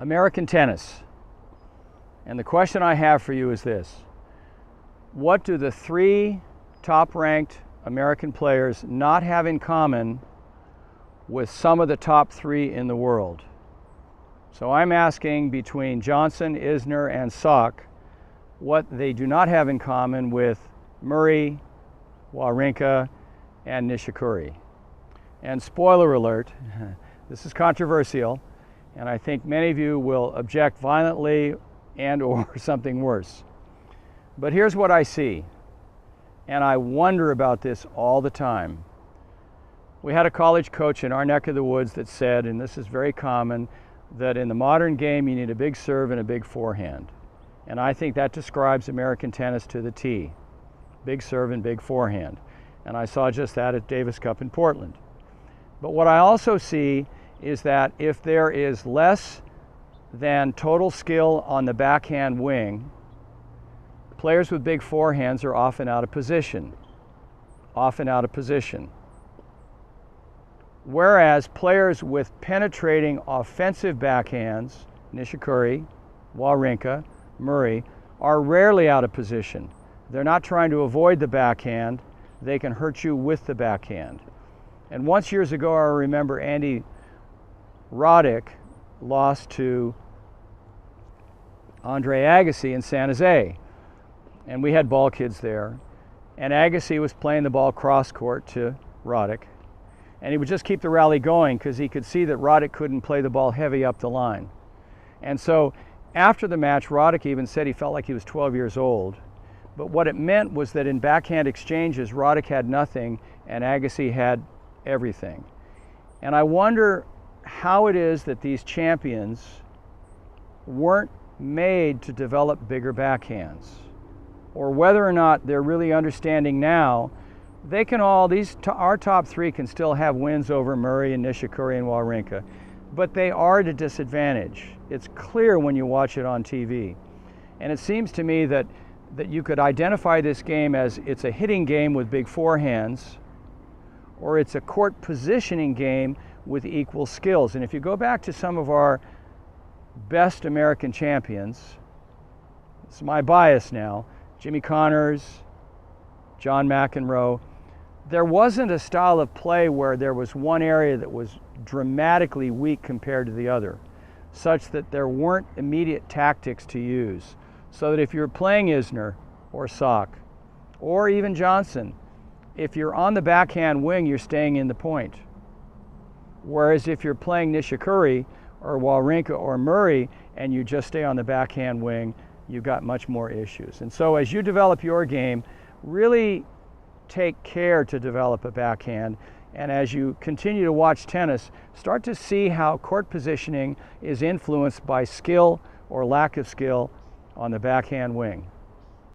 American tennis. And the question I have for you is this. What do the three top-ranked American players not have in common with some of the top three in the world? So I'm asking between Johnson, Isner, and Sock what they do not have in common with Murray, Wawrinka, and Nishikori. And spoiler alert, this is controversial, and I think many of you will object violently and or something worse. But here's what I see, and I wonder about this all the time. We had a college coach in our neck of the woods that said, and this is very common, that in the modern game you need a big serve and a big forehand. And I think that describes American tennis to the T. Big serve and big forehand. And I saw just that at Davis Cup in Portland. But what I also see is that if there is less than total skill on the backhand wing, players with big forehands are often out of position. Often out of position. Whereas players with penetrating offensive backhands, Nishikori, Wawrinka, Murray, are rarely out of position. They're not trying to avoid the backhand. They can hurt you with the backhand. And once years ago, I remember Andy Roddick lost to Andre Agassi in San Jose. And we had ball kids there. And Agassi was playing the ball cross court to Roddick. And he would just keep the rally going because he could see that Roddick couldn't play the ball heavy up the line. And so after the match, Roddick even said he felt like he was 12 years old. But what it meant was that in backhand exchanges, Roddick had nothing and Agassi had everything. And I wonder how it is that these champions weren't made to develop bigger backhands, or whether or not they're really understanding now they can all, our top three can still have wins over Murray and Nishikori and Wawrinka, but they are at a disadvantage. It's clear when you watch it on TV. And it seems to me that you could identify this game as it's a hitting game with big forehands, or it's a court positioning game with equal skills. And if you go back to some of our best American champions, it's my bias now, Jimmy Connors, John McEnroe, there wasn't a style of play where there was one area that was dramatically weak compared to the other, such that there weren't immediate tactics to use. So that if you're playing Isner or Sock, or even Johnson, if you're on the backhand wing, you're staying in the point. Whereas if you're playing Nishikori or Wawrinka or Murray and you just stay on the backhand wing, you've got much more issues. And so as you develop your game, really take care to develop a backhand. And as you continue to watch tennis, start to see how court positioning is influenced by skill or lack of skill on the backhand wing.